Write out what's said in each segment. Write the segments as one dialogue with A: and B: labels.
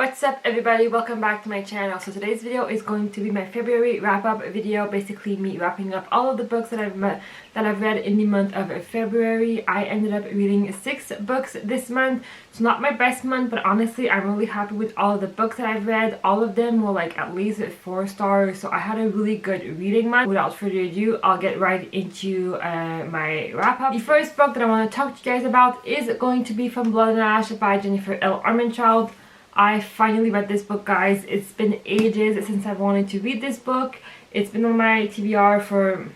A: What's up everybody, welcome back to my channel. So today's video is going to be my February wrap-up video, basically me wrapping up all of the books that I've read in the month of February. I ended up reading 6 books this month. It's not my best month, but honestly I'm really happy with all of the books that I've read. All of them were like at least 4 stars, so I had a really good reading month. Without further ado, I'll get right into my wrap-up. The first book that I want to talk to you guys about is going to be From Blood and Ash by Jennifer L. Armentrout. I finally read this book, guys. It's been ages since I've wanted to read this book. It's been on my TBR for,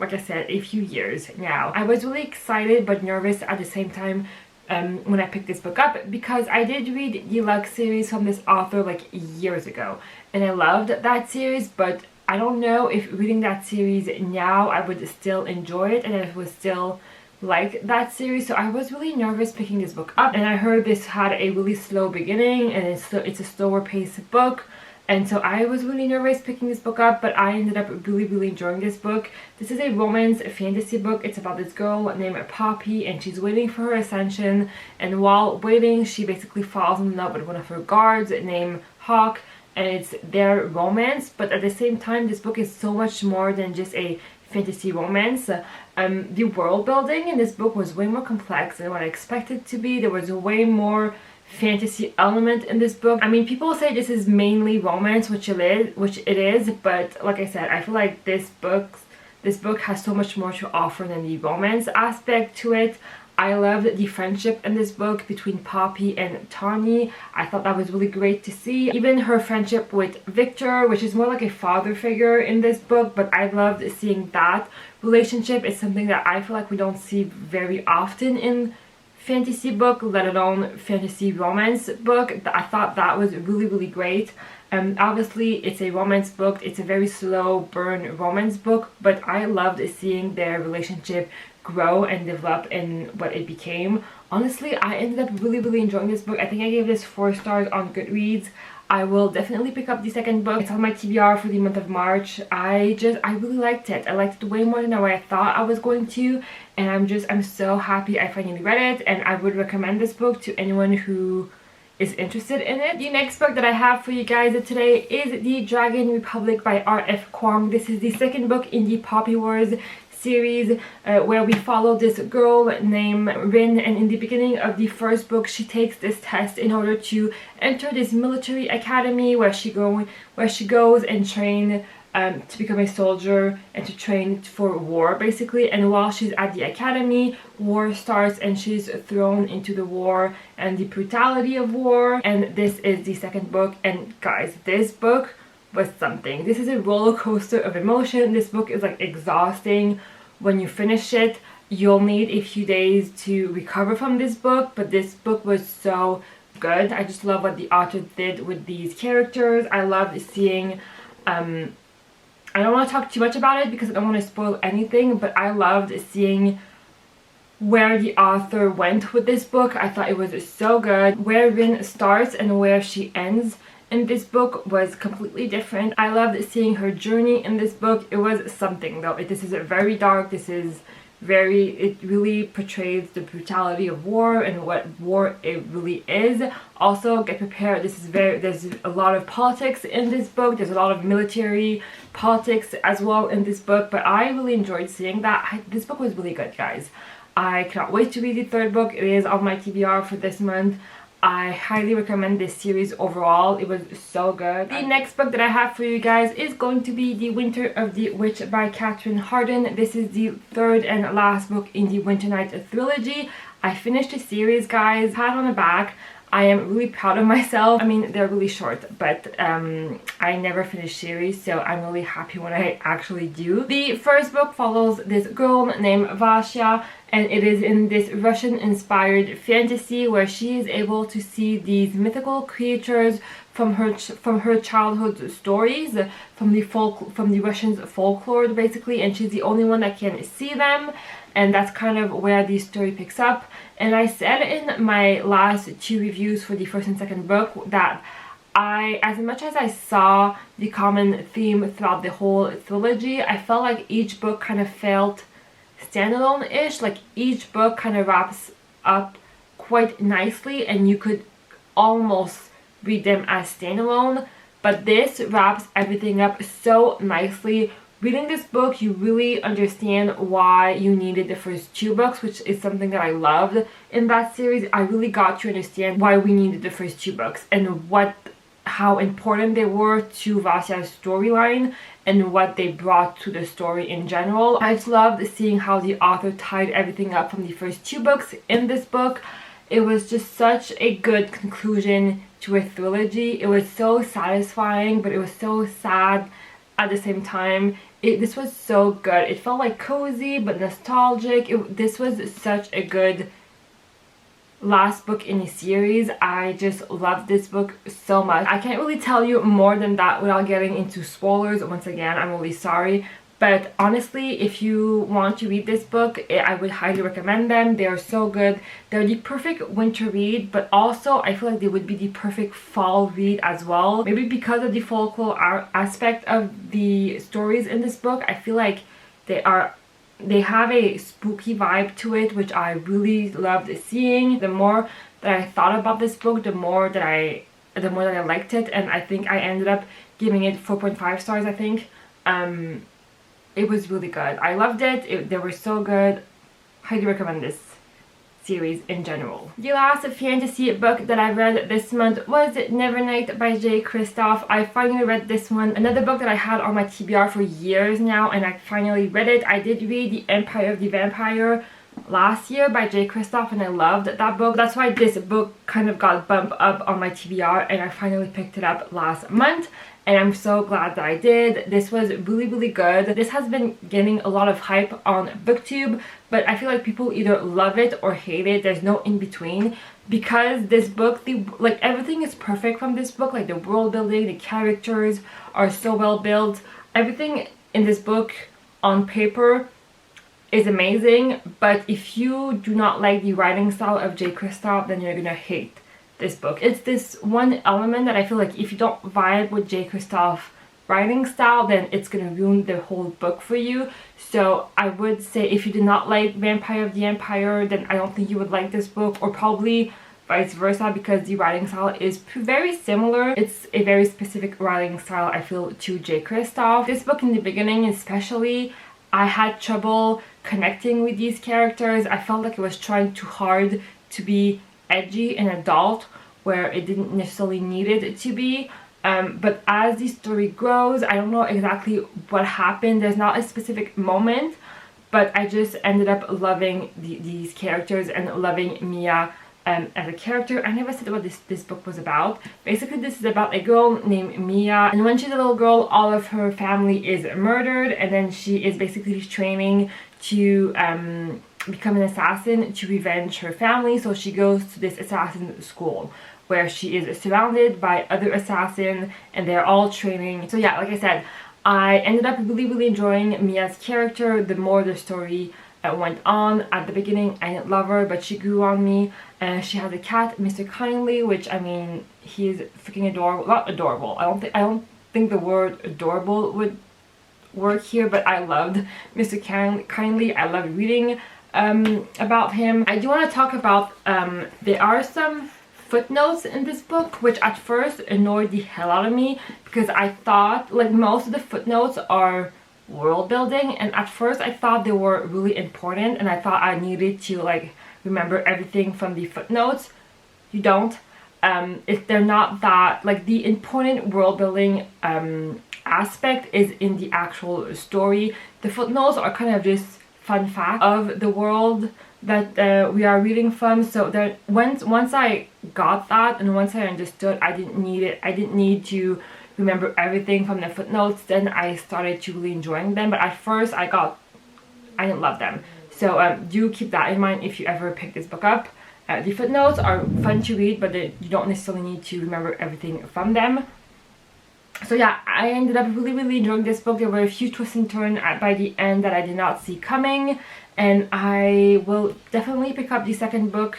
A: like I said, a few years now. I was really excited but nervous at the same time when I picked this book up, because I did read the Lux series from this author like years ago and I loved that series, but I don't know if reading that series now I would still enjoy it and it was still like that series. So I was really nervous picking this book up, and I heard this had a really slow beginning and it's a slower paced book, and so I was really nervous picking this book up, but I ended up really enjoying this book. This is a romance fantasy book. It's about this girl named Poppy, and she's waiting for her ascension, and while waiting she basically falls in love with one of her guards named Hawk, and it's their romance. But at the same time, this book is so much more than just a fantasy romance. The world building in this book was way more complex than what I expected it to be. There was way more fantasy element in this book. I mean, people say this is mainly romance, which it is, but like I said, I feel like this book has so much more to offer than the romance aspect to it. I loved the friendship in this book between Poppy and Tawny. I thought that was really great to see. Even her friendship with Victor, which is more like a father figure in this book, but I loved seeing that relationship. It's something that I feel like we don't see very often in fantasy book, let alone fantasy romance book. I thought that was really great. Obviously it's a romance book, it's a very slow burn romance book, but I loved seeing their relationship grow and develop in what it became. Honestly, I ended up really enjoying this book. I think I gave this 4 stars on Goodreads. I will definitely pick up the second book. It's on my TBR for the month of March. I really liked it. I liked it way more than I thought I was going to, and I'm so happy I finally read it, and I would recommend this book to anyone who is interested in it. The next book that I have for you guys today is The Dragon Republic by R.F. Kuang. This is the second book in the Poppy Wars series, where we follow this girl named Rin, and in the beginning of the first book she takes this test in order to enter this military academy where she goes and train to become a soldier and to train for war basically. And while she's at the academy, war starts and she's thrown into the war and the brutality of war. And this is the second book, and guys, this book was something. This is a roller coaster of emotion. This book is like exhausting. When you finish it, you'll need a few days to recover from this book, but this book was so good. I just love what the author did with these characters. I loved seeing I don't want to talk too much about it because I don't want to spoil anything, but I loved seeing where the author went with this book. I thought it was so good. Where Rin starts and where she ends in this book was completely different. I loved seeing her journey in this book. It was something though. This is very dark. It really portrays the brutality of war and what war it really is. Also, get prepared. There's a lot of politics in this book. There's a lot of military politics as well in this book, but I really enjoyed seeing that. This book was really good, guys. I cannot wait to read the third book. It is on my TBR for this month. I highly recommend this series overall. It was so good. The next book that I have for you guys is going to be The Winter of the Witch by Catherine Harden. This is the third and last book in the Winter Night trilogy. I finished the series, guys. Pat on the back. I am really proud of myself. I mean, they're really short, but I never finish series, so I'm really happy when I actually do. The first book follows this girl named Vasya, and it is in this Russian-inspired fantasy where she is able to see these mythical creatures from her childhood stories, from the Russian folklore basically, and she's the only one that can see them. And that's kind of where the story picks up. And I said in my last 2 reviews for the first and second book that as much as I saw the common theme throughout the whole trilogy, I felt like each book kind of felt standalone-ish. Like each book kind of wraps up quite nicely and you could almost read them as standalone, but this wraps everything up so nicely. Reading this book, you really understand why you needed the first 2 books, which is something that I loved in that series. I really got to understand why we needed the first 2 books and how important they were to Vasya's storyline and what they brought to the story in general. I just loved seeing how the author tied everything up from the first 2 books in this book. It was just such a good conclusion to a trilogy. It was so satisfying, but it was so sad at the same time. This was so good. It felt like cozy but nostalgic. This was such a good last book in the series. I just loved this book so much. I can't really tell you more than that without getting into spoilers. Once again, I'm really sorry. But honestly, if you want to read this book, I would highly recommend them. They are so good. They're the perfect winter read, but also I feel like they would be the perfect fall read as well. Maybe because of the folklore aspect of the stories in this book, I feel like they have a spooky vibe to it, which I really loved seeing. The more that I thought about this book, the more that I liked it, and I think I ended up giving it 4.5 stars, I think. It was really good. I loved it. They were so good. Highly recommend this series in general. The last fantasy book that I read this month was Nevernight by J. Kristoff. I finally read this one. Another book that I had on my TBR for years now, and I finally read it. I did read The Empire of the Vampire last year by J. Kristoff, and I loved that book. That's why this book kind of got bumped up on my TBR, and I finally picked it up last month. And I'm so glad that I did. This was really, really good. This has been getting a lot of hype on BookTube, but I feel like people either love it or hate it. There's no in between, because this book, like everything is perfect from this book. Like the world building, the characters are so well built. Everything in this book on paper is amazing, but if you do not like the writing style of J. Kristoff, then you're gonna hate this book. It's this one element that I feel like if you don't vibe with J. Kristoff writing style, then it's gonna ruin the whole book for you. So I would say if you did not like Vampire of the Empire, then I don't think you would like this book, or probably vice versa, because the writing style is very similar. It's a very specific writing style, I feel, to J. Kristoff. This book in the beginning especially, I had trouble connecting with these characters. I felt like it was trying too hard to be edgy and adult, where it didn't necessarily need it to be. But as the story grows, I don't know exactly what happened. There's not a specific moment, but I just ended up loving these characters and loving Mia as a character. I never said what this book was about. Basically, this is about a girl named Mia, and when she's a little girl, all of her family is murdered, and then she is basically training to become an assassin to revenge her family. So she goes to this assassin school where she is surrounded by other assassins, and they're all training. So yeah, like I said, I ended up really enjoying Mia's character the more the story went on. At the beginning, I didn't love her, but she grew on me. And she has a cat, Mr. Kindly, which, I mean, he is freaking adorable. Not adorable. I don't think the word adorable would work here, but I loved Mr. Kindly. I loved reading about him. I do want to talk about there are some footnotes in this book which at first annoyed the hell out of me, because I thought like most of the footnotes are world building, and at first I thought they were really important and I thought I needed to like remember everything from the footnotes. You don't. If they're not that, like the important world building aspect is in the actual story. The footnotes are kind of just fun fact of the world that we are reading from. So that once I got that and once I understood, I didn't need it. I didn't need to remember everything from the footnotes. Then I started to really enjoying them. But at first I didn't love them. So do keep that in mind if you ever pick this book up. The footnotes are fun to read, but you don't necessarily need to remember everything from them. So yeah, I ended up really enjoying this book. There were a few twists and turns by the end that I did not see coming, and I will definitely pick up the second book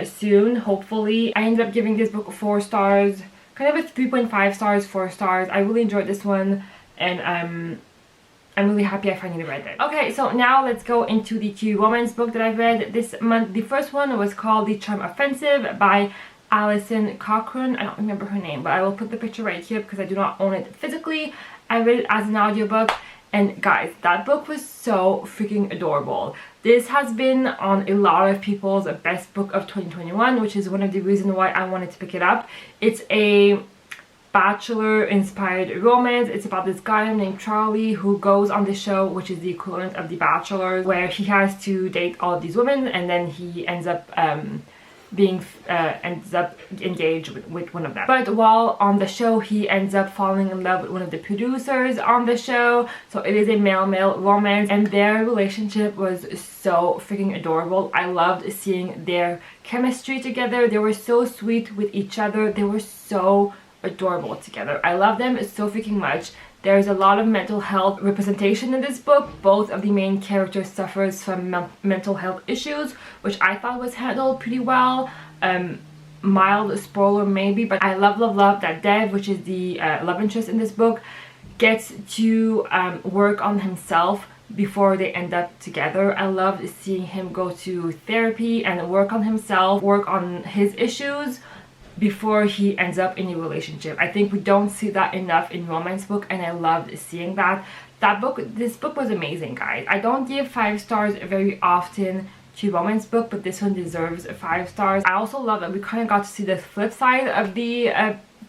A: soon, hopefully. I ended up giving this book 4 stars, kind of a 3.5 stars, 4 stars. I really enjoyed this one, and I'm really happy I finally read it. Okay, so now let's go into the 2 romance books that I've read this month. The first one was called The Charm Offensive by Alison Cochrane. I don't remember her name, but I will put the picture right here because I do not own it physically. I read it as an audiobook, and guys, that book was so freaking adorable. This has been on a lot of people's best book of 2021, which is one of the reasons why I wanted to pick it up. It's a Bachelor inspired romance. It's about this guy named Charlie who goes on the show, which is the equivalent of The Bachelor, where he has to date all of these women, and then he ends up ends up engaged with one of them. But while on the show, he ends up falling in love with one of the producers on the show. So it is a male-male romance, and their relationship was so freaking adorable. I loved seeing their chemistry together. They were so sweet with each other. They were so adorable together. I love them so freaking much. There's a lot of mental health representation in this book. Both of the main characters suffers from mental health issues, which I thought was handled pretty well. Mild spoiler maybe, but I love that Dev, which is the love interest in this book, gets to work on himself before they end up together. I loved seeing him go to therapy and work on himself, work on his issues before he ends up in a relationship. I think we don't see that enough in romance book, and I loved seeing that. This book was amazing, guys. I don't give 5 stars very often to romance book, but this one deserves 5 stars. I also love that we kind of got to see the flip side of the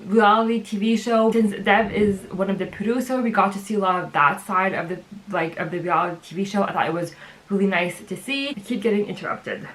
A: reality TV show. Since Dev is one of the producers, we got to see a lot of that side of the reality TV show. I thought it was really nice to see. I keep getting interrupted.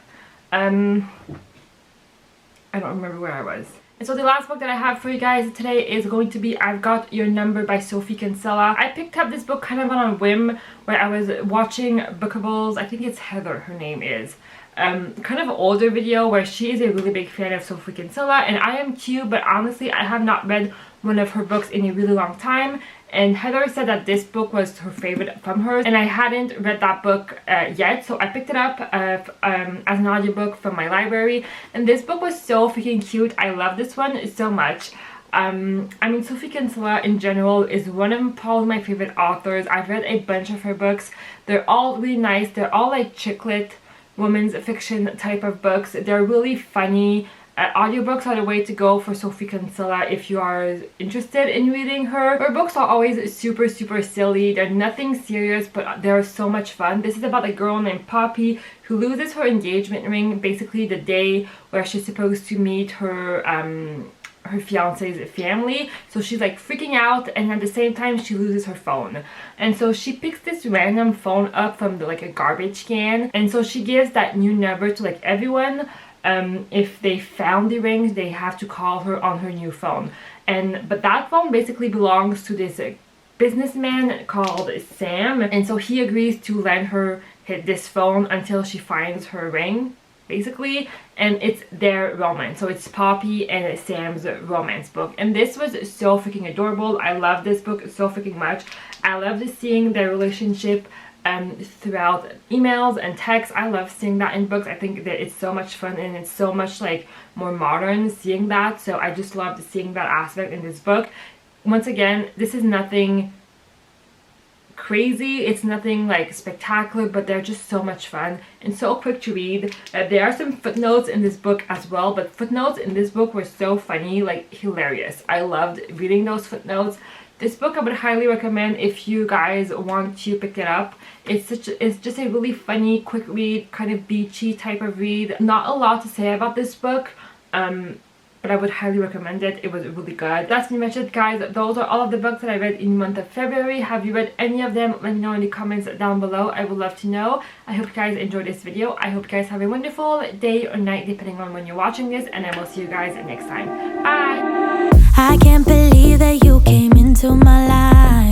A: I don't remember where I was. And so the last book that I have for you guys today is going to be I've Got Your Number by Sophie Kinsella. I picked up this book kind of on a whim where I was watching Bookables. I think it's Heather, her name is. Kind of older video where she is a really big fan of Sophie Kinsella, and I am too, but honestly I have not read one of her books in a really long time. And Heather said that this book was her favorite from hers, and I hadn't read that book yet, so I picked it up as an audiobook from my library. And this book was so freaking cute. I love this one so much. I mean, Sophie Kinsella in general is one of probably my favorite authors. I've read a bunch of her books. They're all really nice. They're all like chick lit, women's fiction type of books. They're really funny. Audiobooks are the way to go for Sophie Kinsella if you are interested in reading her. Her books are always super silly. They're nothing serious, but they're so much fun. This is about a girl named Poppy who loses her engagement ring basically the day where she's supposed to meet her fiance's family. So she's like freaking out, and at the same time she loses her phone, and so she picks this random phone up from like a garbage can, and so she gives that new number to like everyone. If they found the ring, they have to call her on her new phone. But that phone basically belongs to this businessman called Sam, and so he agrees to lend her this phone until she finds her ring, basically. And it's their romance, so it's Poppy and Sam's romance book, and this was so freaking adorable. I love this book so freaking much. I loved seeing their relationship throughout emails and texts. I love seeing that in books. I think that it's so much fun, and it's so much like more modern seeing that, so I just loved seeing that aspect in this book. Once again, this is nothing crazy, it's nothing like spectacular, but they're just so much fun and so quick to read. There are some footnotes in this book as well, but footnotes in this book were so funny, like hilarious. I loved reading those footnotes. This book I would highly recommend if you guys want to pick it up. It's just a really funny, quick read, kind of beachy type of read. Not a lot to say about this book, but I would highly recommend it. It was really good. That's pretty much it, guys. Those are all of the books that I read in the month of February. Have you read any of them? Let me know in the comments down below. I would love to know. I hope you guys enjoyed this video. I hope you guys have a wonderful day or night depending on when you're watching this, and I will see you guys next time. Bye!
B: I can't believe that you came into my life.